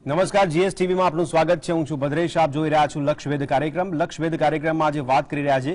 નમસ્કાર, જીએસટીવીમાં આપનું સ્વાગત છે। હું છું ભદ્રેશ। આપ જોઈ રહ્યા છો લક્ષવેધ કાર્યક્રમ। લક્ષવેધ કાર્યક્રમમાં આજે વાત કરી રહ્યા છે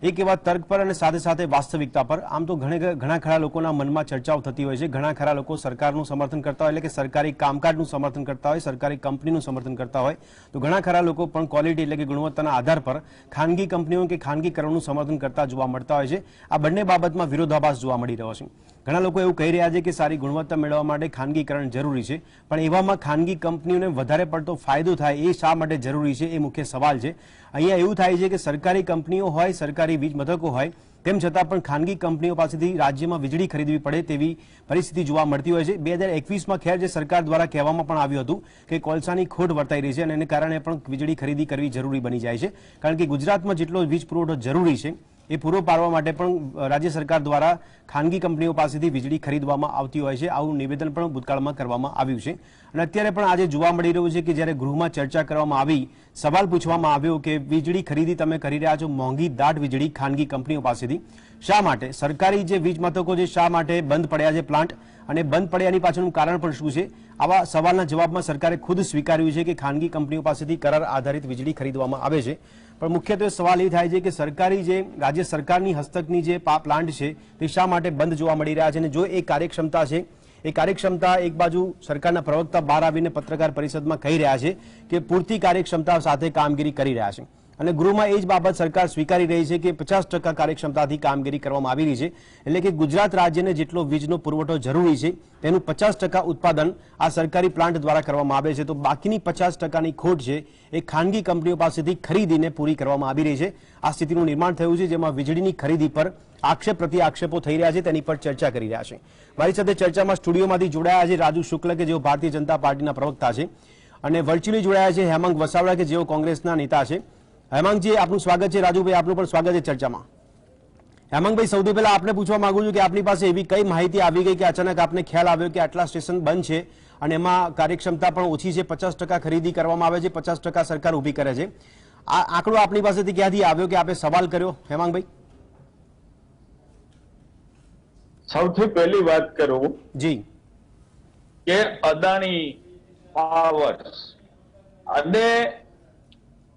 એક એવા તર્ક પર અને સાથે સાથે વાસ્તવિકતા પર। આમ તો ઘણા ખરા લોકોના મનમાં ચર્ચાઓ થતી હોય છે। ઘણા ખરા લોકો સરકારનું સમર્થન કરતા હોય, એટલે કે સરકારી કામકાજનું સમર્થન કરતા હોય, સરકારી કંપનીનું સમર્થન કરતા હોય, તો ઘણા ખરા લોકો પણ ક્વોલિટી એટલે કે ગુણવત્તાના આધાર પર ખાનગી કંપનીઓ કે ખાનગીકરણનું સમર્થન કરતા જોવા મળતા હોય છે। આ બંને બાબતમાં વિરોધાભાસ જોવા મળી રહ્યો છે। ઘણા લોકો એવું કહી રહ્યા છે કે સારી ગુણવત્તા મેળવવા માટે ખાનગીકરણ જરૂરી છે, પણ એવામાં ખાનગી કંપનીઓને વધારે પડતો ફાયદો થાય એ શા માટે જરૂરી છે, એ મુખ્ય સવાલ છે। અહીંયા એવું થાય છે કે સરકારી કંપનીઓ હોય, સરકારી વીજ મથકો હોય, તેમ છતાં પણ ખાનગી કંપનીઓ પાસેથી રાજ્યમાં વીજળી ખરીદવી પડે તેવી પરિસ્થિતિ જોવા મળતી હોય છે। 2021માં ખેર જે સરકાર દ્વારા કહેવામાં પણ આવ્યું હતું કે કોલસાની ખોટ વર્તાઈ રહી છે અને એને કારણે પણ વીજળી ખરીદી કરવી જરૂરી બની જાય છે, કારણ કે ગુજરાતમાં જેટલો વીજ પુરવઠો જરૂરી છે એ પૂરો પાડવા માટે પણ રાજ્ય સરકાર દ્વારા ખાનગી કંપનીઓ પાસેથી વીજળી ખરીદવામાં આવતી હોય છે। આવું નિવેદન પણ ભૂતકાળમાં કરવામાં આવ્યું છે અને અત્યારે પણ આજે જોવા મળી રહ્યું છે કે જ્યારે ગૃહમાં ચર્ચા કરવામાં આવી, સવાલ પૂછવામાં આવ્યો કે વીજળી ખરીદી તમે કરી રહ્યા છો મોંઘી દાટ વીજળી ખાનગી કંપનીઓ પાસેથી, શા માટે સરકારી જે વીજ મથકો છે શા માટે બંધ પડ્યા છે પ્લાન્ટ, અને બંધ પડ્યાની પાછળનું કારણ પણ શું છે? આવા સવાલના જવાબમાં સરકારે ખુદ સ્વીકાર્યું છે કે ખાનગી કંપનીઓ પાસેથી કરાર આધારિત વીજળી ખરીદવામાં આવે છે। પણ મુખ્યત્વે સવાલ એ થાય છે કે સરકારી જે રાજ્ય સરકારની હસ્તકની જે પ્લાન્ટ છે તે શા માટે બંધ જોવા મળી રહ્યા છે, અને જો એ કાર્યક્ષમતા છે, એ કાર્યક્ષમતા એક બાજુ સરકારના પ્રવક્તા બહાર આવીને પત્રકાર પરિષદમાં કહી રહ્યા છે કે પૂરતી કાર્યક્ષમતા સાથે કામગીરી કરી રહ્યા છે, અને ગૃહમાં એ જ બાબત સરકાર સ્વીકારી રહી છે કે 50% કાર્યક્ષમતાથી કામગીરી કરવામાં આવી રહી છે, એટલે કે ગુજરાત રાજ્યને જેટલો વીજનો પુરવઠો જરૂરી છે તેનું 50% ઉત્પાદન આ સરકારી પ્લાન્ટ દ્વારા કરવામાં આવે છે, તો બાકીની 50%ની ખોટ છે એ ખાનગી કંપનીઓ પાસેથી ખરીદીને પૂરી કરવામાં આવી રહી છે। આ સ્થિતિનું નિર્માણ થયું છે, જેમાં વીજળીની ખરીદી પર આક્ષેપ પ્રતિ આક્ષેપો થઈ રહ્યા છે, તેની પર ચર્ચા કરી રહ્યા છે। મારી સાથે ચર્ચામાં સ્ટુડિયોમાંથી જોડાયા છે રાજુ શુક્લ કે જેઓ ભારતીય જનતા પાર્ટીના પ્રવક્તા છે, અને વર્ચ્યુઅલી જોડાયા છે હેમાંગ વસાવડા કે જેઓ કોંગ્રેસના નેતા છે। હેમાંગજી, આપનું સ્વાગત છે। રાજુભાઈ, આપનું પણ સ્વાગત છે ચર્ચામાં। હેમાંગભાઈ, સૌથી પહેલા આપને પૂછવા માંગુ છું કે આપની પાસે એવી કઈ માહિતી આવી ગઈ કે અચાનક આપને ખ્યાલ આવ્યો કે આટલા સ્ટેશન બંધ છે અને એમાં કાર્યક્ષમતા પણ ઓછી છે, 50% ખરીદી કરવામાં આવે છે, 50% સરકાર ઊભી કરે છે? આ આંકડો આપની પાસેથી ક્યાંથી આવ્યો કે આપે સવાલ કર્યો, હેમાંગભાઈ? સૌથી પહેલી વાત કરું જી કે અદાણી પાવર્સ અને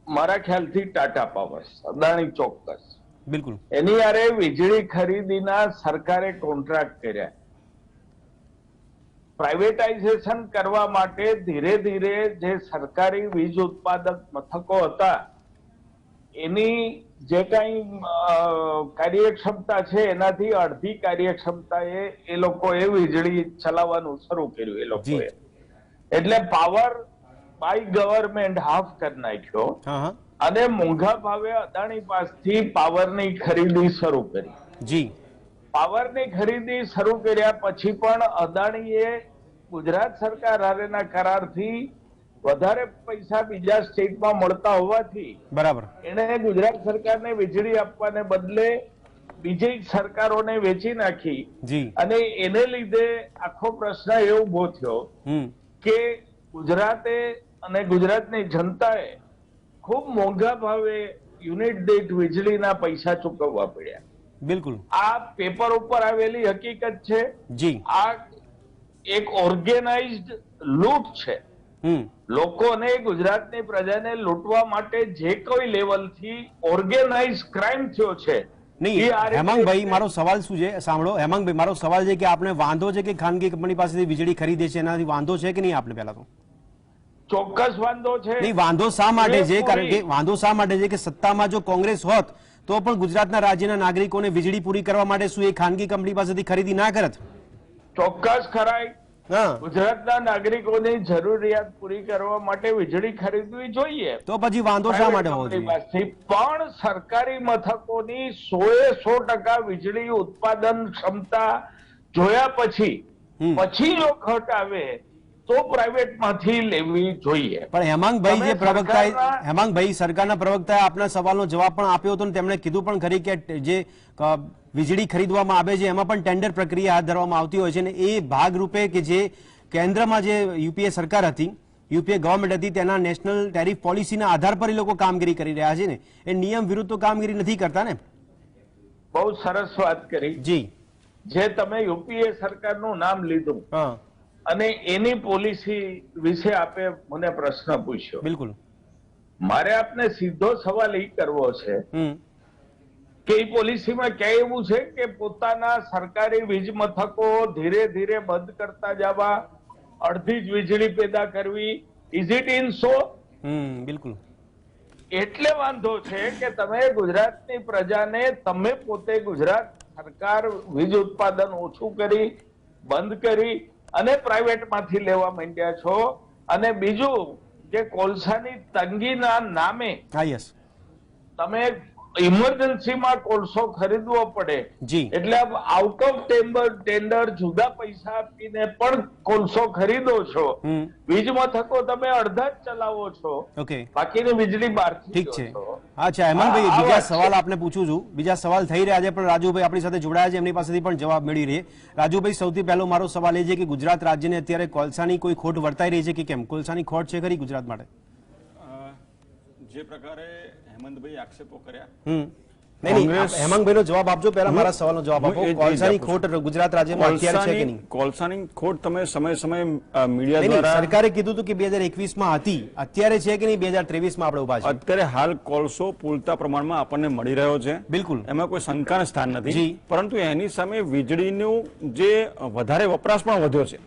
મારા ખ્યાલથી ટાટા પાવર્સ, અદાણી ચોક્કસ, બિલકુલ, એની યારે વીજળી ખરીદીના સરકારે કોન્ટ્રાક્ટ કર્યા। પ્રાઇવેટાઇઝેશન કરવા માટે ધીરે ધીરે જે સરકારી વીજ ઉત્પાદક મથકો હતા એની જે કઈ કાર્યક્ષમતા છે એનાથી અડધી કાર્યક્ષમતાએ એ લોકોએ વીજળી ચલાવવાનું શરૂ કર્યું એ લોકોએ, એટલે પાવર બાય ગવર્મેન્ટ હાફ કરી નાખ્યો અને મોંઘા ભાવે અદાણી પાસેથી પાવરની ખરીદી શરૂ કરી। જી, પાવરની ખરીદી શરૂ કર્યા પછી પણ અદાણીએ ગુજરાત સરકાર હારેના કરારથી વધારે પૈસા બીજા સ્ટેટમાં મળતા હોવાથી બરાબર એને ગુજરાત સરકારને વીજળી આપવાને બદલે બીજી સરકારોને વેચી નાખી, અને એને લીધે આખો પ્રશ્ન એવો ઉભો થયો કે ગુજરાતે અને ગુજરાતની જનતાએ ખૂબ મોંઘા ભાવે યુનિટ દીઠ વીજળીના પૈસા ચૂકવવા પડ્યા। બિલકુલ, આ પેપર ઉપર આવેલી હકીકત છે। જી, આ એક ઓર્ગેનાઇઝડ લૂંટ છે। લોકોને, ગુજરાતની પ્રજાને લૂંટવા માટે જે કોઈ લેવલથી ઓર્ગેનાઇઝ ક્રાઇમ થયો છે। નહીં, હેમાંગભાઈ, મારો સવાલ શું છે સાંભળો। હેમાંગભાઈ, મારો સવાલ છે કે આપણે વાંધો છે કે ખાનગી કંપની પાસેથી વીજળી ખરીદે છે, એનાથી વાંધો છે કે નહીં? આપણે પહેલા તો ચોક્કસ વાંધો છે। નહીં, વાંધો શા માટે છે? કારણ કે વાંધો શા માટે છે કે સત્તામાં જો કોંગ્રેસ હોત તો પણ ગુજરાતના રાજ્યના નાગરિકોને વીજળી પૂરી કરવા માટે શું એ ખાનગી કંપની પાસેથી ખરીદી ના કરત? ચોક્કસ ખરાય। ગુજરાતના નાગરિકોની જરૂરિયાત પૂરી કરવા માટે વીજળી ખરીદવી જોઈએ, તો પછી વાંધો શા માટે હોવો જોઈએ? પણ સરકારી મથકોની 100% વીજળી ઉત્પાદન ક્ષમતા જોયા પછી જો ઘટ આવે તો પ્રાઇવેટ માંથી લેવી જોઈએ। પણ હેમાંગભાઈ જે પ્રવક્તા, હેમાંગભાઈ સરકારના પ્રવક્તાએ આપના સવાલનો જવાબ પણ આપ્યો હતો, તેમણે કીધું પણ ખરી કે જે વીજળી ખરીદવામાં આવે છે એમાં પણ ટેન્ડર પ્રક્રિયા હાથ ધરવામાં આવતી હોય છે, અને એ ભાગરૂપે કે જે કેન્દ્રમાં જે યુપીએ સરકાર હતી, યુપીએ ગવર્મેન્ટ હતી, તેના નેશનલ ટેરિફ પોલિસીના આધાર પર એ લોકો કામગીરી કરી રહ્યા છે ને, એ નિયમ વિરુદ્ધ તો કામગીરી નથી કરતા ને? બહુ સરસ વાત કરી જી। જે તમે યુપીએ સરકારનું નામ લીધું, અને એની પોલિસી વિશે આપે મને પ્રશ્ન પૂછ્યો. બિલકુલ. મારે આપને સીધો સવાલ એ કરવો છે કે એ પોલિસીમાં ક્યાં એવું છે કે પોતાના સરકારી વીજ મથકો ધીરે ધીરે બંધ કરતા જવા, અડધી જ વીજળી પેદા કરવી? ઇઝ ઇટ ઇન સો? બિલકુલ. એટલે વાંધો છે કે તમે ગુજરાતની પ્રજાને, તમે પોતે ગુજરાત સરકાર વીજ ઉત્પાદન ઓછું કરી, બંધ કરી અને પ્રાઇવેટમાંથી લેવા માંડ્યા છો. અને બીજું કે કોલસાની તંગીના નામે તમે ઇમરજન્સીમાં કોલસો ખરીદવો પડે, એટલે આઉટ ઓફ ટેન્ડર જુદા પૈસા આપીને પણ કોલસો ખરીદો છો. વીજ મથકો તમે અડધા જ ચલાવો છો, બાકીની વીજળી બહારથી. ઠીક છે. અચ્છા હેમંતભાઈ, બીજા સવાલ આપને પૂછું છું. બીજા સવાલ થઈ રહ્યા છે પણ રાજુભાઈ આપણી સાથે જોડાયા છે, એમની પાસેથી પણ જવાબ મળી રહે. રાજુભાઈ, સૌથી પહેલો મારો સવાલ એ છે કે ગુજરાત રાજ્યને અત્યારે કોલસાની કોઈ ખોટ વર્તાઈ રહી છે કે કેમ? કોલસાની ખોટ છે ખરી ગુજરાત માટે? જે પ્રકારે હેમંતભાઈ આક્ષેપો કર્યા, હેમંતભાઈ નો જવાબ આપજો, પહેલા મારા સવાલનો જવાબ આપો. કોલસાની ખોટ ગુજરાત રાજ્યમાં અત્યારે છે કે નહીં? કોલસાની ખોટ તમે સમય સમય મીડિયા દ્વારા, સરકારે કીધું હતું કે 2021 માં હતી, અત્યારે છે કે નહીં? 2023 માં આપણે ઉભા છે. અત્યારે હાલ કોલસો પૂરતા પ્રમાણમાં આપણને મળી રહ્યો છે. બિલકુલ, એમાં કોઈ શંકાનું સ્થાન નથી. પરંતુ એની સામે વીજળીનું જે વધારે વપરાશ પણ વધ્યો છે.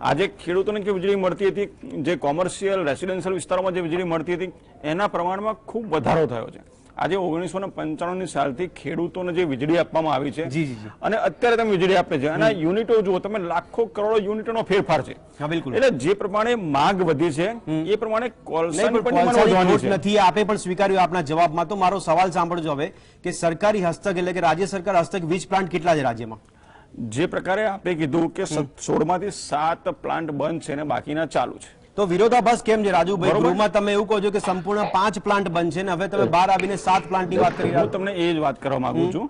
આજે ખેડૂતોને જે વીજળી મળતી હતી, જે કોમર્શિયલ રેસિડેન્શિયલ વિસ્તારોમાં જે વીજળી મળતી હતી, એના પ્રમાણમાં ખૂબ વધારો થયો છે. આજે 1995 સાલથી ખેડૂતોને જે વીજળી આપવામાં આવી છે અને અત્યારે તમે વીજળી આપે છે, અને યુનિટો જુઓ તમે, લાખો કરોડો યુનિટોનો ફેરફાર છે. એટલે જે પ્રમાણે માંગ વધી છે એ પ્રમાણે કોલસાની પણ વધવાની છે. નથી, આપે પણ સ્વીકાર્યું આપના જવાબમાં. તો મારો સવાલ સાંભળજો હવે કે સરકારી હસ્તક એટલે કે રાજ્ય સરકાર હસ્તક વીજ પ્લાન્ટ કેટલા છે રાજ્યમાં? જે પ્રકારે આપે કીધું કે 16 માંથી 7 પ્લાન્ટ બંધ છે અને બાકીના ચાલુ છે. તો વિરોધાભાસ કેમ છે રાજુભાઈ? ગૃહમાં તમે એવું કહો છો કે સંપૂર્ણ 5 પ્લાન્ટ બંધ છે ને હવે તમે બહાર આવીને 7 પ્લાન્ટની વાત કરી રહ્યા છો. હું તમને એ જ વાત કરવા માંગુ છું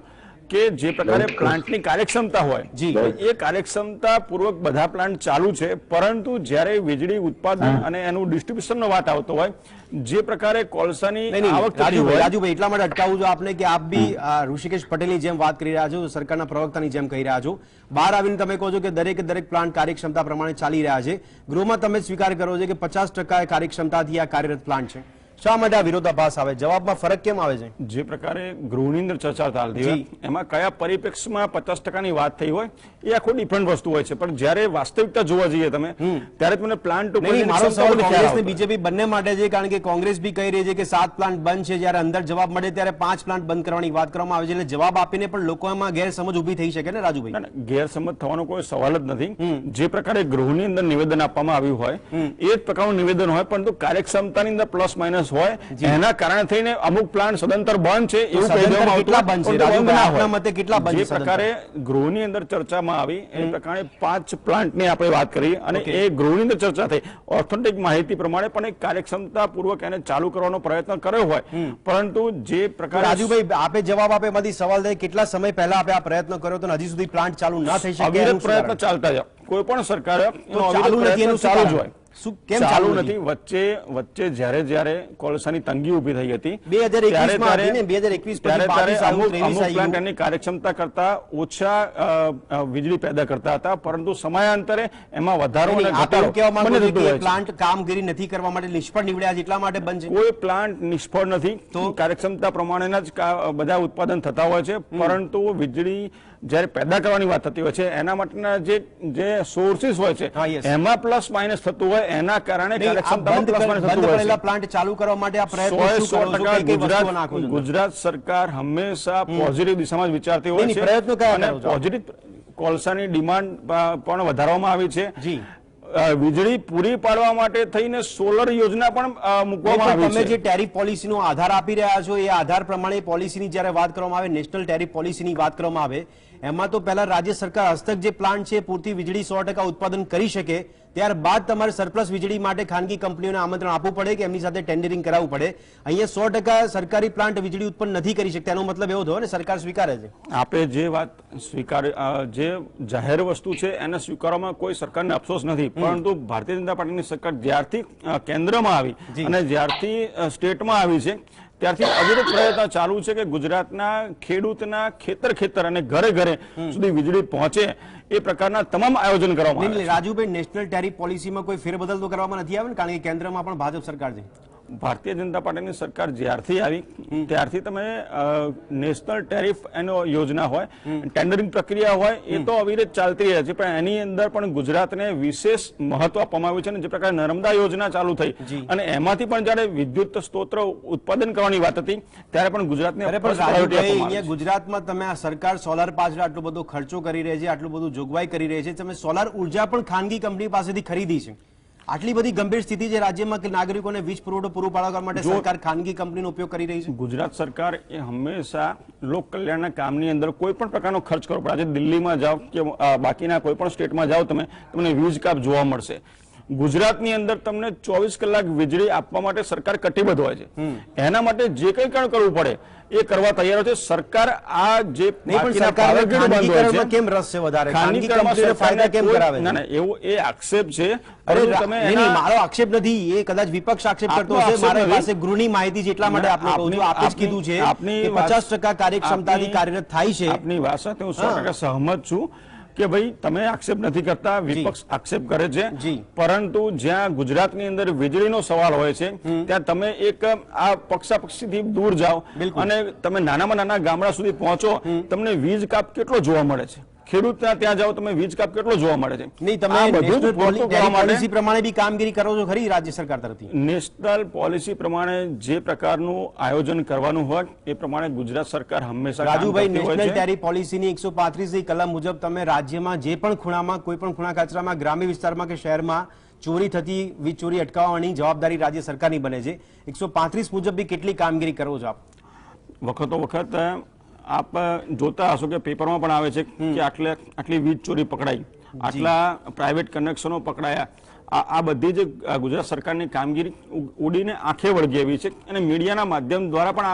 કે જે પ્રકારે પ્લાન્ટની કાર્યક્ષમતા હોય એ કાર્યક્ષમતા પૂર્વક બધા પ્લાન્ટ ચાલુ છે, પરંતુ જ્યારે વીજળી ઉત્પાદન અને એનું ડિસ્ટ્રીબ્યુશનનો વાત આવતો હોય, જે પ્રકારે કોલસાની આવક રાજુભાઈ એટલા માટે અટકાવું છું આપને કે આપ બી ઋષિકેશ પટેલની જેમ વાત કરી રહ્યા છો, સરકારના પ્રવક્તાની જેમ કહી રહ્યા છો. બહાર આવીને તમે કહો છો કે દરેક પ્લાન્ટ કાર્યક્ષમતા પ્રમાણે ચાલી રહ્યા છે. ગૃહમાં તમે સ્વીકાર કરો છો કે 50% કાર્યક્ષમતાથી આ કાર્યરત પ્લાન્ટ છે. શા માટે આ વિરોધાભાસ આવે? જવાબમાં ફરક કેમ આવે છે? જે પ્રકારે ગૃહની અંદર ચર્ચા ચાલતી હોય એમાં કયા પરિપ્રેક્ષમાં 50%ની વાત થઈ હોય એ આખો ડિફરન્ટ વસ્તુ હોય છે, પણ જ્યારે વાસ્તવિકતા જોવા જઈએ તમે ત્યારે તમને પ્લાન્ટ ઉપર મારો સવાલ કોંગ્રેસ ને બીજેપી બંને માટે છે, કારણ કે કોંગ્રેસ બી કહી રહી છે કે 7 પ્લાન્ટ બંધ છે, જ્યારે અંદર જવાબ મળે ત્યારે 5 પ્લાન્ટ બંધ કરવાની વાત કરવામાં આવે છે. એટલે જવાબ આપીને પણ લોકોમાં ગેરસમજ ઉભી થઈ શકે ને રાજુભાઈ? ગેરસમજ થવાનો કોઈ સવાલ જ નથી. જે પ્રકારે ગૃહની અંદર નિવેદન આપવામાં આવ્યું હોય એ જ પ્રકારનું નિવેદન હોય, પરંતુ કાર્યક્ષમતાની અંદર પ્લસ માઇનસ હોય, એના કારણે થઈને અમુક પ્લાન્ટ સદંતર બંધ છે એવું કહી દેવામાં આવતું. જે પ્રકારે ગૃહની અંદર ચર્ચામાં આવી એ પ્રકારે 5 પ્લાન્ટની આપણે વાત કરી અને એ ગૃહની અંદર ચર્ચા થઈ. ઓથેન્ટિક માહિતી પ્રમાણે પણ એક કાર્યક્ષમતા પૂર્વક એને ચાલુ કરવાનો પ્રયત્ન કર્યો હોય, પરંતુ જે પ્રકારે રાજુભાઈ આપે જવાબ આપે એમાંથી સવાલ થાય કેટલા સમય પહેલા આપે આ પ્રયત્ન કર્યો તો હજી સુધી પ્લાન્ટ ચાલુ ના થઈ શકે? પ્રયત્ન ચાલતા જાય, કોઈ પણ સરકારે ચાલુ જ હોય. ચાલુ નથી. વચ્ચે જ્યારે કોલસાની તંગી ઉભી થઈ હતી 2021 એની કાર્યક્ષમતા કરતા ઓછા વીજળી પેદા કરતા હતા, પરંતુ સમયાંતરે એમાં વધારો અને ઘટાડો. પ્લાન્ટ કામગીરી નથી કરવા માટે નિષ્ફળ નીવડ્યા એટલા માટે બંધ છે? કોઈ પ્લાન્ટ નિષ્ફળ નથી. તો કાર્યક્ષમતા પ્રમાણેના જ બધા ઉત્પાદન થતા હોય છે, પરંતુ વીજળી જયારે પેદા કરવાની વાત થતી હોય છે એના માટેના જે સોર્સિસ હોય છે એમાં પ્લસ માઇનસ થતું હોય, એના કારણે પ્લાન્ટ ચાલુ કરવા માટે આ પ્રયત્ન ગુજરાત સરકાર હંમેશા પોઝિટિવ દિશામાં જ વિચારતી હોય છે. પ્રયત્નો કયા? પોઝિટિવ કોલસાની ડિમાન્ડ પણ વધારવામાં આવી છે. વીજળી પૂરી પાડવા માટે થઈને સોલર યોજના પણ મૂકવામાં આવી છે. તમે જે ટેરિફ પોલિસીનો આધાર આપી રહ્યા છો એ આધાર પ્રમાણે પોલિસીની જ્યારે વાત કરવામાં આવે, નેશનલ ટેરિફ પોલિસીની વાત કરવામાં આવે, એમાં તો પહેલા રાજ્ય સરકાર હસ્તક જે પ્લાન્ટ છે પૂરતી વીજળી 100% ઉત્પાદન કરી શકે, ત્યારબાદ તમારે સરપ્લસ વીજળી માટે ખાનગી કંપનીઓને આમંત્રણ આપવું પડે કે એમની સાથે ટેન્ડરિંગ કરાવવું પડે. અહીંયા 100% સરકારી પ્લાન્ટ વીજળી ઉત્પન્ન નથી કરી શકતા, એનો મતલબ એવો થયો ને સરકાર સ્વીકારે છે. આપે જે વાત જે જાહેર વસ્તુ છે એને સ્વીકારવામાં કોઈ સરકારને અફસોસ નથી, પરંતુ ભારતીય જનતા પાર્ટીની સરકાર જ્યારથી કેન્દ્રમાં આવી અને જ્યારથી સ્ટેટમાં આવી છે ત્યારથી અવિરત પ્રયત્ન ચાલુ છે કે ગુજરાતના ખેડૂતના ખેતર અને ઘરે ઘરે સુધી વીજળી પહોંચે એ પ્રકારના તમામ આયોજન કરવામાં આવે છે. રાજુભાઈ, નેશનલ ટેરિફ પોલિસીમાં કોઈ ફેરબદલ તો કરવામાં નથી આવ્યો ને, કારણ કે કેન્દ્રમાં પણ ભાજપ સરકાર છે. ભારતીય જનતા પાર્ટીની સરકાર જ્યારથી આવી ત્યારથી તમે નેશનલ ટેરિફ એનો યોજના હોય, ટેન્ડરિંગ પ્રક્રિયા હોય, એ તો અવિરત ચાલતી રહે છે, પણ એની અંદર પણ ગુજરાતને વિશેષ મહત્વ આપવામાં આવ્યું છે. અને જે પ્રકારે નર્મદા યોજના ચાલુ થઈ અને એમાંથી પણ જયારે વિદ્યુત સ્ત્રોત ઉત્પાદન કરવાની વાત હતી ત્યારે પણ ગુજરાતને ગુજરાતમાં તમે આ સરકાર સોલાર પાછળ આટલો બધો ખર્ચો કરી રહી છે, આટલું બધું જોગવાઈ કરી રહી છે, તમે સોલાર ઉર્જા પણ ખાનગી કંપની પાસેથી ખરીદી છે. આટલી બધી ગંભીર સ્થિતિ છે રાજ્યમાં કે નાગરિકોને વીજ પુરવઠો પૂરો પાડવા માટે સરકાર ખાનગી કંપનીનો ઉપયોગ કરી રહી છે. ગુજરાત સરકાર એ હંમેશા લોક કલ્યાણના કામની અંદર કોઈ પણ પ્રકારનો ખર્ચ કરવો પડે. આજે દિલ્હીમાં જાઓ કે બાકીના કોઈ પણ સ્ટેટમાં જાઓ તમને વીજ કાપ જોવા મળશે. ગુજરાતની અંદર તમને 24 કલાક વીજળી આપવા માટે સરકાર કટિબદ્ધ હોય છે. એના માટે જે કંઈ કરવું પડે એ કરવા તૈયાર છે સરકાર. આ જે કેમ રસ છે વધારે, ફાયદા કેમ કરાવે? ના, એવું એ આક્ષેપ છે. મારો આક્ષેપ નથી, એ કદાચ વિપક્ષ આક્ષેપ કરતો હશે. મારી પાસે ગૃહની માહિતી છે એટલા માટે આપને કહું છું. આપે જ કીધું છે કે 50% કાર્યક્ષમતાથી કાર્યરત થાય છે. આપની વાત સાથે હું 100% સહમત છું કે ભાઈ તમે આક્ષેપ નથી કરતા, વિપક્ષ આક્ષેપ કરે છે, પરંતુ જ્યાં ગુજરાતની અંદર વીજળીનો સવાલ હોય છે ત્યાં તમે એક આ પક્ષાપક્ષીથી દૂર જાઓ અને તમે નાનામાં નાના ગામડા સુધી પહોંચો, તમને વીજ કાપ કેટલો જોવા મળે છે. ખેડૂતના ત્યાં જાઓ તમે વીજ કાપ કેટલો જોવા મળે છે. નહીં, તમે પોલિસી પ્રમાણે બી કામગીરી કરો છો ખરી રાજ્ય સરકાર તરફથી? નેશનલ પોલિસી પ્રમાણે જે પ્રકારનું આયોજન કરવાનું હોય એ પ્રમાણે ગુજરાત સરકાર હંમેશા. રાજુભાઈ, નેશનલ ટેરિફ પોલિસીની 135 કલમ મુજબ તમે રાજ્યમાં જે પણ ખૂણામાં, કોઈ પણ ખૂણા કચરામાં, ગ્રામ્ય વિસ્તારમાં કે શહેરમાં ચોરી થતી વીજ ચોરી અટકાવવાની જવાબદારી રાજ્ય સરકારની બને છે. 135 મુજબ બી કેટલી કામગીરી કરો છો આપ? વખતો વખત આપ જોતા હશો કે પેપરમાં પણ આવે છે કે આટલી વીજ ચોરી પકડાઈ, આટલા પ્રાઇવેટ કનેક્શનો પકડાયા. આ બધી જ ગુજરાત સરકારની કામગીરી ઉડીને આંખે વળગી એવી છે અને મીડિયાના માધ્યમ દ્વારા પણ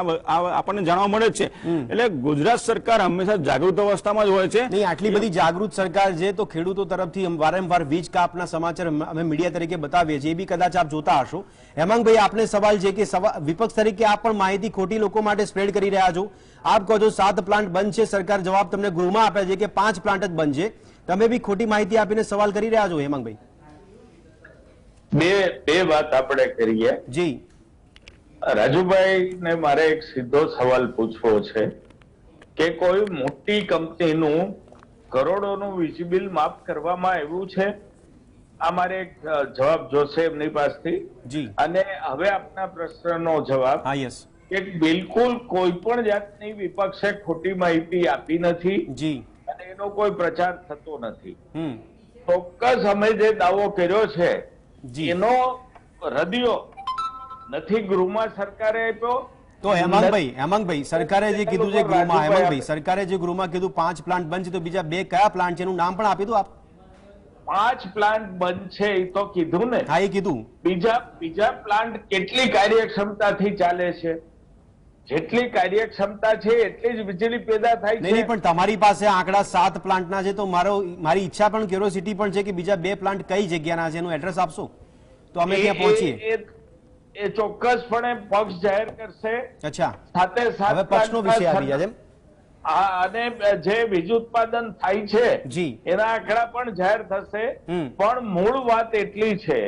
આપણને જાણવા મળે છે. એટલે ગુજરાત સરકાર હંમેશા જાગૃત અવસ્થામાં જ હોય છે. નહીં, આટલી બધી જાગૃત સરકાર છે તો ખેડૂતો તરફથી વારંવાર વીજ કાપના સમાચાર અમે મીડિયા તરીકે બતાવીએ છીએ, એ બી કદાચ આપ જોતા હશો. હેમાંગભાઈ, આપને સવાલ છે કે વિપક્ષ તરીકે આપ પણ માહિતી ખોટી લોકો માટે સ્પ્રેડ કરી રહ્યા છો. આપ કહો છો 7 પ્લાન્ટ બંધ છે, સરકાર જવાબ તમને ગૃહમાં આપે છે કે 5 પ્લાન્ટ જ બંધ છે. તમે બી ખોટી માહિતી આપીને સવાલ કરી રહ્યા છો હેમાંગભાઈ. બે વાત આપણે કરીએ. જી રાજુભાઈ ને મારે એક સીધો સવાલ પૂછવો છે કે કોઈ મોટી કંપનીનું કરોડોનું વીજ બિલ માફ કરવામાં આવ્યું છે? આ મારે એક જવાબ જોશે એમની પાસેથી. જી. અને હવે આપના પ્રશ્નનો જવાબ. હા, યસ. કે બિલકુલ કોઈ પણ જાતની વિપક્ષે ખોટી માહિતી આપી નથી. જી. અને એનો કોઈ પ્રચાર થતો નથી. ચોક્કસ અમે જે દાવો કર્યો છે એનો રદિયો નથી ગૃહમાં સરકારે આપ્યો. તો હેમાંગભાઈ, સરકારે જે કીધું છે ગૃહમાં, હેમાંગભાઈ, સરકારે જે ગૃહમાં કીધું 5 પ્લાન્ટ બંધ છે, તો બીજા 2 કયા પ્લાન્ટ છે એનું નામ પણ આપી દો આપ. 5 પ્લાન્ટ બંધ છે એ તો કીધું ને. હા, એ કીધું. બીજા પ્લાન્ટ કેટલી કાર્યક્ષમતાથી ચાલે છે? જેટલી કાર્યક્ષમતા છે એટલી જ વીજળી પેદા થાય છે. નહીં, પણ તમારી પાસે આંકડા 7 પ્લાન્ટના છે, તો મારી ઈચ્છા પણ, ક્યુરિયોસિટી પણ છે કે બીજા 2 પ્લાન્ટ કઈ જગ્યાના છે એનું એડ્રેસ આપશો તો અમે ત્યાં પહોંચીએ. એ ચોક્કસપણે પક્ષ જાહેર કરશે. અચ્છા, સાથે હવે પક્ષનો વિષય આવી ગયા છે. અને જે વીજ ઉત્પાદન થાય છે જી, એના આંકડા પણ જાહેર થશે. પણ મૂળ વાત એટલી છે,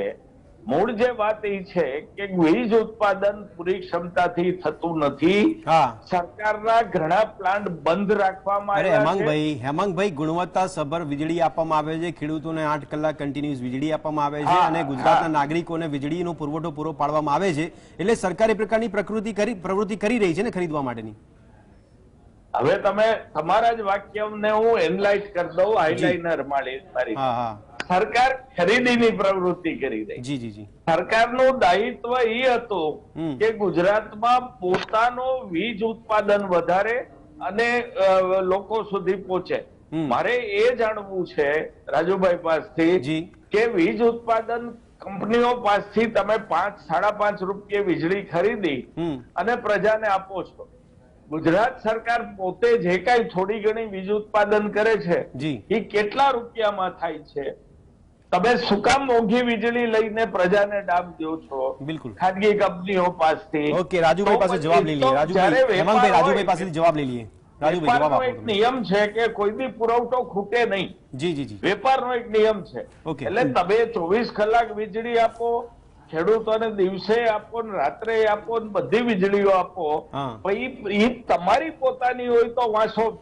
મૂળ જે વાત એ છે કે વીજ ઉત્પાદન પૂરી ક્ષમતાથી થતું નથી. સરકારના ઘણા પ્લાન્ટ બંધ રાખવામાં આવ્યા છે. હેમાંગભાઈ, ગુણવત્તા સભર વીજળી આપવામાં આવે છે, ખેડૂતોને 8 કલાક કન્ટિન્યુઅસ વીજળી આપવામાં આવે છે અને ગુજરાતના નાગરિકોને વીજળીનો પુરવઠો પૂરો પાડવામાં આવે છે. એટલે સરકાર એ પ્રકારની પ્રવૃત્તિ કરી રહી છે ને ખરીદવા માટેની. હવે તમે તમારા જ વાક્યને હું એનલાઇઝ કરી દઉં, હાઈલાઇનર મારી. સરકાર ખરીદીની પ્રવૃત્તિ કરી રહી. જી જી જી. સરકારનું દાયિત્વ એ હતું કે ગુજરાતમાં પોતાનું વીજ ઉત્પાદન વધારે અને લોકો સુધી પહોંચે. મારે એ જાણવું છે રાજુભાઈ પાસેથી કે વીજ ઉત્પાદન કંપનીઓ પાસેથી તમે 5-5.5 રૂપિયે વીજળી ખરીદી અને પ્રજાને આપો છો. ગુજરાત સરકાર પોતે જે કઈ થોડી ઘણી વીજ ઉત્પાદન કરે છે એ કેટલા રૂપિયામાં થાય છે? તમે શું કામ મોંઘી વીજળી લઈને પ્રજાને ડામ દો છો? બિલકુલ. ખાનગી કંપનીઓ પાસેથી. ઓકે, રાજુભાઈ પાસે જવાબ લઈ લઈએ. રાજુભાઈ, હેમંતભાઈ, રાજુભાઈ પાસેથી જવાબ લઈ લઈએ. રાજુભાઈ, જવાબ વેપારનો આપો એક તમે. નિયમ છે કે કોઈ દી પુરવઠો ખૂટે નહીં. જી જી જી. વેપારનો એક નિયમ છે. ઓકે. એટલે તમે 24 કલાક વીજળી આપો, ખેડૂતોને દિવસે આપો ને રાત્રે આપો ને બધી વીજળીઓ આપો, હા. પછી ઈ તમારી પોતાની હોય તો વાંસો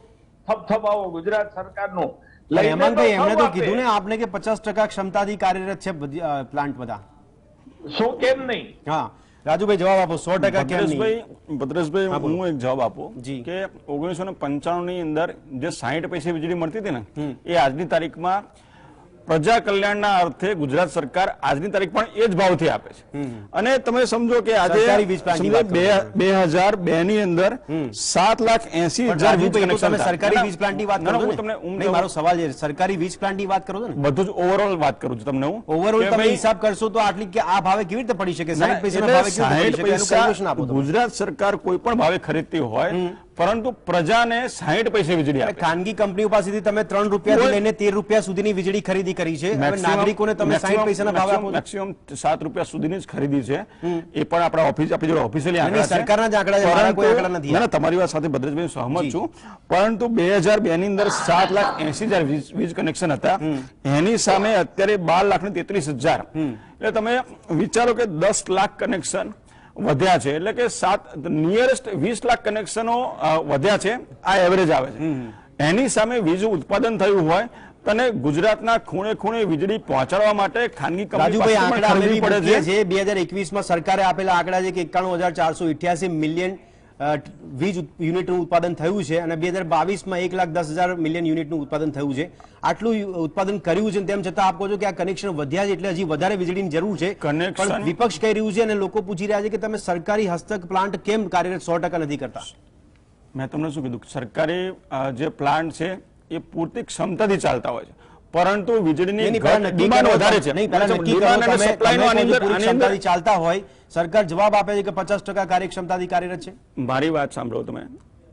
થપથપાવો ગુજરાત સરકારનું. લઈને હેમંતભાઈ, એમને તો આપે. કીધું ને આપને કે 50% ક્ષમતાથી કાર્યરત છે પ્લાન્ટ બધા. શું કેમ નહીં? હા, રાજુભાઈ જવાબ આપો. 100% કેમ નહીં? ભદ્રેશભાઈ, હું એક જવાબ આપું જી. કે 1995 ની અંદર જે 60 પૈસે વીજળી મળતી હતી ને, એ આજની તારીખમાં પ્રજા કલ્યાણના અર્થે ગુજરાત સરકાર આજની તારીખ પણ એ જ ભાવથી આપે છે. અને તમે સમજો કે સરકારી વીજ આજે પ્લાન્ટની વાત કરો છો. 2002 ની અંદર 7,80,000 વીજ રાજુભાઈ, તો કનેક્શન તમે હતા. સરકારી વીજ પ્લાન્ટની વાત ના, કરો ના, છો હું તમને ને? નહીં, મારો સવાલ છે સરકારી વીજ પ્લાન્ટની વાત કરો છો ને? બધું જ ઓવરઓલ વાત કરું છું તમને હું. ઓવરઓલ કે તમે ભાઈ, હિસાબ કરશો તો આટલી કે આ ભાવે કેવી રીતે પડી શકે? 60 પૈસાના એટલે ભાવે કેવી રીતે 60 પડી શકે? એનું calculation આપો તમે. ગુજરાત સરકાર કોઈ પણ ભાવે ખરીદતી હોય, પરંતુ પ્રજાને 60 પૈસે વીજળી આપે. ખાનગી કંપનીઓ પાસેથી તમે 3 રૂપિયાથી લઈને 13 રૂપિયા સુધીની વીજળી ખરીદી કરી છે. હવે નાગરિકોને તમે 60 પૈસાના ભાવે આપો છો. મેક્સિમમ 7 રૂપિયા સુધીની જ ખરીદી છે. એ પણ આપણા આપણી જોડે ઓફિશિયલી આંકડા છે. સરકારના જ આંકડા છે, મારા કોઈ આંકડા નથી. ના, ના, તમારી વાત સાથે ભદ્રેશભાઈ સહમત છું. પરંતુ 2002 ની અંદર 7,80,000 વીજ કનેક્શન હતા. એની સામે અત્યારે 12,33,000. એટલે તમે વિચારો કે 10 લાખ કનેક્શન વધ્યા છે. એટલે કે નિયરેસ્ટ 20 લાખ કનેક્શનો વધ્યા છે. આ એવરેજ આવે છે. એની સામે વીજ ઉત્પાદન થયું હોય, તને ગુજરાતના ખૂણે ખૂણે વીજળી પહોંચાડવા માટે ખાનગી રાજુભાઈ, આંકડા અમે બી પડે મૂકીએ છે. છીએ. 2021 માં સરકારે આપેલા આંકડા છે કે 91,488 મિલિયન વીજ યુનિટનું ઉત્પાદન થયું છે અને 2022 માં 1,10,000 મિલિયન યુનિટનું ઉત્પાદન થયું છે. આટલું ઉત્પાદન કર્યું છે, તેમ છતાં આપ કહો છો કે આ કનેક્શન વધ્યા છે એટલે હજી વધારે વીજળીની જરૂર છે. પણ વિપક્ષ કહી રહ્યું છે અને લોકો પૂછી રહ્યા છે કે તમે સરકારી હસ્તક પ્લાન્ટ કેમ કાર્યરત 100% નથી કરતા? મેં તમને શું કીધું, સરકારી જે પ્લાન્ટ છે એ પૂરતી ક્ષમતાથી ચાલતા હોય છે, પરંતુ વીજળીની ડિમાન્ડ વધારે છે. ડિમાન્ડ અને સપ્લાયનો આની અંદર ચાલતા હોય, સરકાર જવાબ આપે છે કે 50% કાર્યક્ષમતાથી કાર્યરત છે. મારી વાત સાંભળો તમે.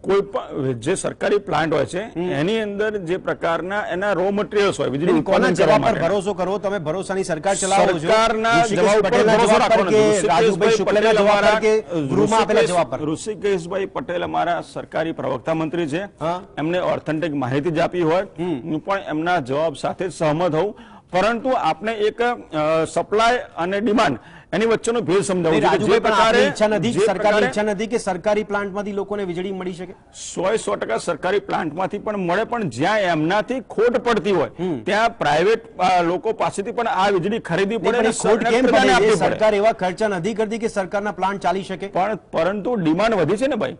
કોઈ પણ જે સરકારી પ્લાન્ટ હોય છે એની અંદર જે પ્રકારના એના રો મટીરીયલ્સ હોય, વીજળી કોના ઉત્પાદન જવાબ કરવા પર માટે ભરોસો કરવો? તમે ભરોસાની સરકાર ચલાવો છો. સરકારના ઋષિકેશ જવાબ પર પટેલના ભરોસો જવાબ પર રાખવાનો કે નથી. રાજુભાઈ શુક્લના જવાબ પર કે ગૃહમાં આપેલા જવાબ પર? ઋષિકેશભાઈ પટેલ અમારા સરકારી પ્રવક્તા મંત્રી છે. હા. એમને ઓથેન્ટિક માહિતી જ આપી હોય, હું પણ એમના જવાબ સાથે જ સહમત હોઉં. પરંતુ આપણે એક સપ્લાય અને ડિમાન્ડ એની વચ્ચેનો ભેદ સમજાવું છું. રાજુભાઈ, પણ આપણી ઈચ્છા નથી, સરકારની ઈચ્છા નથી કે સરકારી પ્લાન્ટમાંથી લોકોને વીજળી મળી શકે? 100% સરકારી પ્લાન્ટમાંથી પણ મળે, પણ જ્યાં એમનાથી ખોટ પડતી હોય ત્યાં પ્રાઇવેટ લોકો પાસેથી પણ આ વીજળી ખરીદવી પડે. પણ એ ખોટ કેમ પડે છે? સરકાર એવા ખર્ચા નથી કરતી કે સરકારના પ્લાન્ટ ચાલી શકે. પરંતુ ડિમાન્ડ વધી છે ને ભાઈ.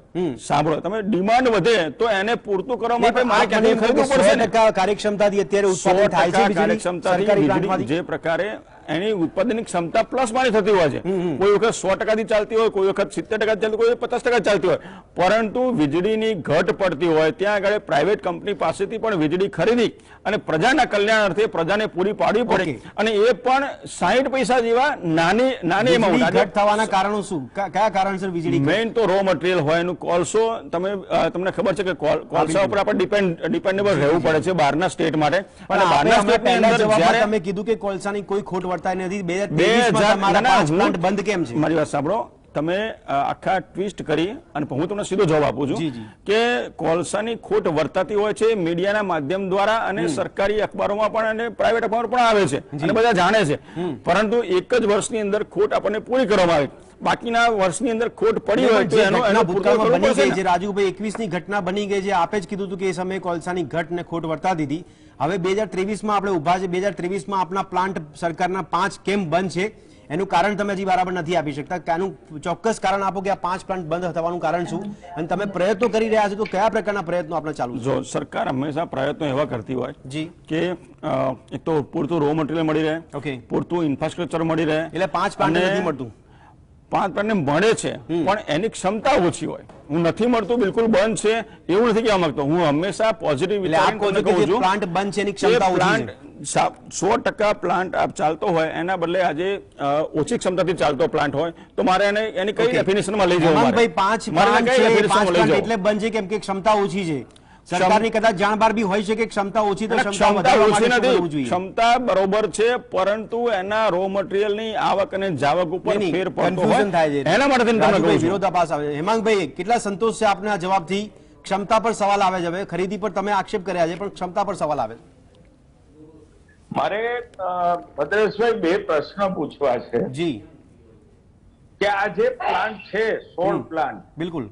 સાંભળો, તમે ડિમાન્ડ વધે તો એને પૂરતું કરવા માટે મારે ક્યાંથી ખરીદવું પડશે ને? 100% કાર્યક્ષમતાથી અત્યારે ઉત્પાદન થાય છે વીજળી સરકારી પ્લાન્ટમાંથી. જે પ્રકારે એની ઉત્પાદનની ક્ષમતા પ્લસ માની થતી હોય છે. કોઈ વખત 100% થી ચાલતી હોય, કોઈ વખત 70% ચાલતી હોય, 50% ચાલતી હોય, પરંતુ વીજળીની ઘટ પડતી હોય ત્યાં આગળ પ્રાઇવેટ કંપની પાસેથી પણ વીજળી ખરીદી અને પ્રજાના કલ્યાણ અર્થે પ્રજાને પૂરી પાડવી પડે. અને એ પણ 60 પૈસા જેવા નાની એમાઉન્ટ. ઘટ થવાના કારણો શું? કયા કારણસર વીજળી? મેઇન તો રો મટીરીયલ હોય એનું. કોલસો, તમને ખબર છે કે કોલસા ઉપર આપણે ડિપેન્ડેબલ રહેવું પડે છે બહારના સ્ટેટ માટે. અને બહારના સ્ટેટની અંદર જ્યારે તમે કીધું કે કોલસાની કોઈ ખોટ વર્તાય નથી, 2023 માં તમારા 5 પ્લાન્ટ બંધ કેમ છે? મારી વાત સાંભળો, તમે આખા ટ્વિસ્ટ કરી અને હું તમને સીધો જવાબ આપું છું કે કોલસાની ખોટ વર્તાતી હોય છે મીડિયાના માધ્યમ દ્વારા અને સરકારી અખબારોમાં પણ અને પ્રાઇવેટ અખબારો પણ આવે છે અને બધા જાણે છે. પરંતુ એક જ વર્ષની અંદર ખોટ આપણને પૂરી કરવામાં આવી, બાકીના વર્ષની અંદર ખોટ પડી હોય તો એનો ભૂતકાળમાં બની ગઈ છે. રાજુભાઈ, 21 ની ઘટના બની ગઈ છે. આપે જ કીધું હતું કે એ સમયે કોલસાની ઘટ ને ખોટ વર્તાતી હતી. હવે 2023 માં આપણે ઉભા છે. 2023 માં આપણા પ્લાન્ટ સરકારના 5 કેમ બંધ છે? એનું કારણ તમે હજી બરાબર નથી આપી શકતા. આનું ચોક્કસ કારણ આપો કે આ 5 પ્લાન્ટ બંધ થવાનું કારણ શું? અને તમે પ્રયત્નો કરી રહ્યા છો તો કયા પ્રકારના પ્રયત્નો આપણે ચાલુ? જો સરકાર હંમેશા પ્રયત્નો એવા કરતી હોય જી કે એક તો પૂરતું રો મટીરીયલ મળી રહે, ઓકે, પૂરતું ઇન્ફ્રાસ્ટ્રક્ચર મળી રહે. એટલે 5 પ્લાન્ટ નથી મળતું. 5 પ્લાન્ટ મળે છે પણ એની ક્ષમતા ઓછી હોય. હું નથી મળતું બિલકુલ બંધ છે એવું નથી કહેવા માંગતો. હું હંમેશા પોઝિટિવ પ્લાન્ટ બંધ છે એની ક્ષમતા ઓછી છે. 100% પ્લાન્ટ ચાલતો હોય એના બદલે આજે ઓછી ક્ષમતાથી ચાલતો પ્લાન્ટ હોય તો મારે એની કઈ ડેફિનેશનમાં લઈ જવું? ભાઈ 5 પ્લાન્ટ એટલે બંધ છે કેમ કે ક્ષમતા ઓછી છે. સરકારની કદાચ જાણબાર બી હોય છે કે ક્ષમતા ઓછી તો ક્ષમતા ક્ષમતા વધારવા ઓછી માટે શું કરવું નથી, જોઈએ? ક્ષમતા બરોબર છે, પરંતુ એના રો મટીરિયલની આવક અને જાવક ઉપર નહીં, ફેર પડતો confusion થાય હોય છે. એના માટે તમને રાજુભાઈ, કહું છું. વિરોધાભાસ આવે છે. હેમાંગભાઈ, કેટલા સંતોષ છે આપના જવાબથી? ક્ષમતા પર સવાલ આવે છે. હવે ખરીદી પર તમે આક્ષેપ કર્યા છે, પણ ક્ષમતા પર સવાલ આવે છે. મારે ભદ્રેશભાઈ બે પ્રશ્ન પૂછવા છે જી, કે આ જે પ્લાન્ટ છે 16 પ્લાન્ટ, બિલકુલ.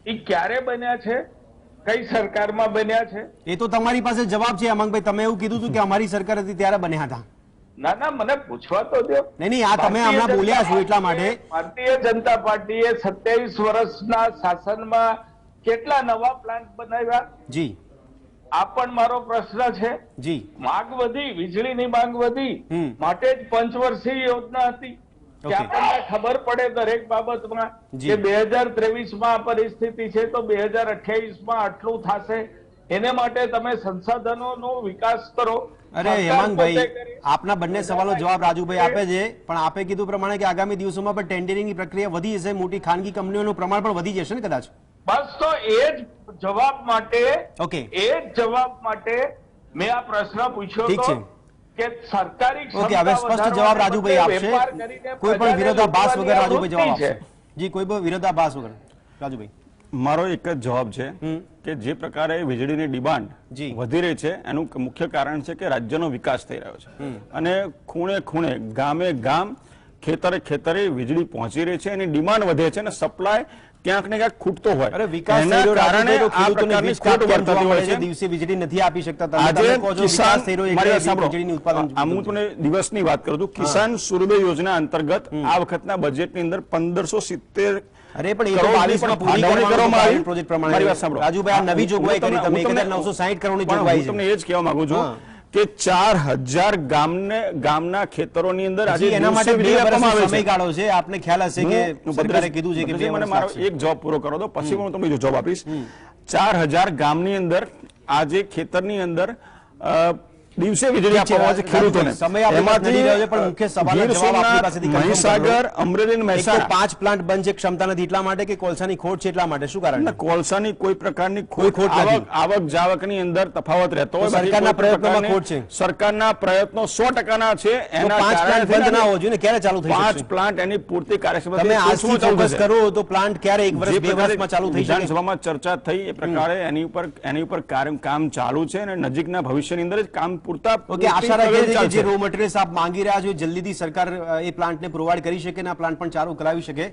એ ક્યારે બન્યા છે, કઈ સરકારમાં બન્યા છે? એ તો તમારી પાસે જવાબ છે હેમાંગભાઈ. તમે એવું કીધું હતું કે અમારી સરકાર હતી ત્યારે બન્યા હતા. ના ના, મને પૂછવા તો દો. નહીં, આ તમે હમણાં બોલ્યા છો એટલા માટે. ભારતીય જનતા પાર્ટીએ 27 વર્ષના શાસનમાં કેટલા નવા પ્લાન્ટ બનાવ્યા? જી આ પણ મારો પ્રશ્ન છે. જી માંગ વધી, વીજળીની માંગ વધી, માટે જ પંચવર્ષીય યોજના હતી કે Okay. આપણને ખબર પડે દરેક બાબતમાં જી. કે 2023 માં આ પરિસ્થિતિ છે તો 2028 માં આટલું થશે. એને માટે તમે સંસાધનોનો વિકાસ કરો. અરે સરકાર હેમાંગભાઈ, પોતે કરે. આપના બંને સવાલનો જવાબ રાજુભાઈ આપે છે, પણ આપે કીધું પ્રમાણે કે આગામી દિવસોમાં પણ ટેન્ડરિંગની પ્રક્રિયા વધી જશે, મોટી ખાનગી કંપનીઓનું પ્રમાણ પણ વધી જશે ને કદાચ. બસ તો એ જ જવાબ માટે ઓકે, એ જ જવાબ માટે મેં આ પ્રશ્ન પૂછ્યો ઠીક હતો છે. કે સરકારી ઓકે, હવે સ્પષ્ટ જવાબ રાજુભાઈ આપશે. કોઈ પણ વિરોધાભાસ વગર રાજુભાઈ જવાબ આપશે. જી, કોઈ પણ વિરોધાભાસ વગર રાજુભાઈ. મારો એક જ જવાબ છે કે જે પ્રકારે વીજળીની ડિમાન્ડ જી. વધી રહી છે એનું મુખ્ય કારણ છે કે રાજ્યનો વિકાસ થઈ રહ્યો છે અને ખૂણે ખૂણે, ગામે ગામ, ખેતરે ખેતરે વીજળી પહોંચી રહી છે, એની ડિમાન્ડ વધે છે અને સપ્લાય ક્યાંક ને ક્યાંક ખૂટતો હોય. અરે વિકાસ એના થઈ રહ્યો કારણે રાજુભાઈ, તો આ ખેડૂતોને પ્રકારની વીજ કાપ ખોટ કેમ જોવા વર્તાતી મળે હોય છે? છે. દિવસે વીજળી નથી આપી શકતા. તમે આજે કહો છો કિસાન, વિકાસ થઈ રહ્યો એટલે મારી વાત સાંભળો. વીજળીની ઉત્પાદન હું તમને દિવસની વાત કરું છું. કિસાન સૂર્યોદય યોજના અંતર્ગત આ વખતના બજેટની અંદર 1570 અરે પણ એ તો 22 માં પૂરી કરવામાં આવી પ્રોજેક્ટ પ્રમાણે. મારી વાત સાંભળો. રાજુભાઈ, આ નવી જોગવાઈ કરી તમે. હું તમને 960 કરોડની પણ જોગવાઈ હું તમને છે. એ જ કહેવા માંગુ છું હા. કે 4000 ગામના ખેતરોની અંદર આજે હજી એના માટે દિવસે વીજળી 2 આપવામાં વર્ષનો આવે છે. સમયગાળો છે. આપને ખ્યાલ હશે કે સરકારે કીધું છે કે 2 મને વર્ષ મારો લાગશે. એક જવાબ પૂરો કરો દો, પછી હું તમને બીજો જવાબ આપીશ. 4000 ગામની અંદર આજે ખેતરની અંદર દિવસે વીજળી આપવામાં આવે છે ખેડૂતોને. સમય આપણી પાસે નથી રહ્યો છે, પણ મુખ્ય સવાલનો ગીર જવાબ આપણી સોમનાથ, પાસેથી confirm કરો. મહીસાગર, અમરેલી અને એક તો મહેસાણા 5 પ્લાન્ટ બંધ છે, ક્ષમતા નથી એટલા માટે કે કોલસાની ખોટ છે એટલા માટે? શું કારણ છે? કોલસાની કોઈ પ્રકારની કોઈ ખોટ નથી. આવક જાવકની અંદર તફાવત રહેતો હોય. તો સરકારના બાકી કોઈ પ્રયત્નોમાં પ્રકારની- ખોટ છે. સરકારના પ્રયત્નો 100%ના છે. તો એના 5 પ્લાન્ટ બંધ ના હોવો જોઈએ ને? ક્યારે ચાલુ થઈ 5 શકશે? પ્લાન્ટ એની પૂરતી કાર્યક્ષમતા તમે આજથી ફોકસ કરો તો પ્લાન્ટ ક્યારે 1 વર્ષ 2 વર્ષમાં ચાલુ થઈ શકે? વિધાનસભામાં ચર્ચા થઈ એ પ્રકારે એની ઉપર કામ ચાલુ છે અને નજીકના ભવિષ્યની અંદર જ કામ પૂરતા ઓકે, આશા રાખીએ છીએ કે ચાલશે. જે રો મટીરિયલ્સ આપ માંગી રહ્યા છો જલ્દીથી સરકાર એ પ્લાન્ટને પ્રોવાઈડ કરી શકે અને આ પ્લાન્ટ પણ ચાલુ કરાવી શકે.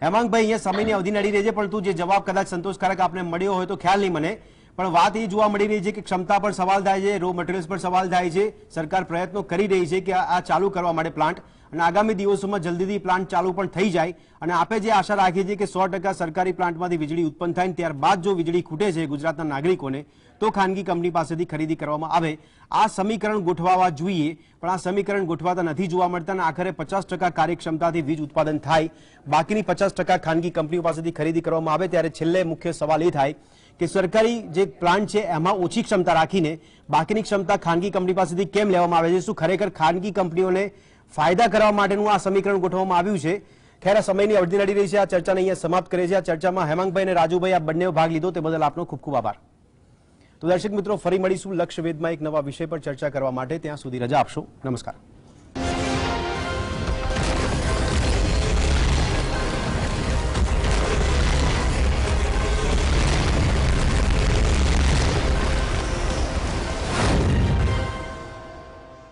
હેમાંગભાઈ, અહીંયા સમયની અવધિ નડી રહી છે, પરંતુ જે જવાબ કદાચ સંતોષકારક આપને મળ્યો હોય તો ખ્યાલ નહીં મને, પણ વાત એ જોવા મળી રહી છે કે ક્ષમતા પર સવાલ થાય છે, રો મટીરિયલ્સ પર સવાલ થાય છે. સરકાર પ્રયત્નો કરી રહી છે કે આ ચાલુ કરવા માટે પ્લાન્ટ, અને આગામી દિવસોમાં જલ્દીથી પ્લાન્ટ ચાલુ પણ થઈ જાય. અને આપણે જે આશા રાખીએ છીએ કે 100% સરકારી પ્લાન્ટમાંથી વીજળી ઉત્પન્ન થાય, ત્યારબાદ જો વીજળી ખૂટે છે ગુજરાતના નાગરિકોને, તો ખાનગી કંપની પાસેથી ખરીદી કરવામાં આવે. આ સમીકરણ ગોઠવાવા જોઈએ, પણ આ સમીકરણ ગોઠવાતા નથી જોવા મળતા અને આખરે 50% કાર્યક્ષમતાથી વીજ ઉત્પાદન થાય, બાકીની 50% ખાનગી કંપનીઓ પાસેથી ખરીદી કરવામાં આવે. ત્યારે છેલ્લે મુખ્ય સવાલ એ થાય કે સરકારી જે પ્લાન્ટ છે એમાં ઓછી ક્ષમતા રાખીને બાકીની ક્ષમતા ખાનગી કંપની પાસેથી કેમ લેવામાં આવે છે? શું ખરેખર ખાનગી કંપનીઓને ફાયદા કરવા માટેનું આ સમીકરણ ગોઠવવામાં આવ્યું છે? ખેર, આ સમયની અવધિ નડી રહી છે. આ ચર્ચાને અહીંયા સમાપ્ત કરે છે. આ ચર્ચામાં હેમાંગભાઈ અને રાજુભાઈ આ બંને ભાગ લીધો તે બદલ આપનો ખૂબ ખૂબ આભાર. તો દર્શક મિત્રો, ફરી મળીશું લક્ષ્યવેધમાં એક નવા વિષય પર ચર્ચા કરવા માટે. ત્યાં સુધી રજા આપશો. નમસ્કાર.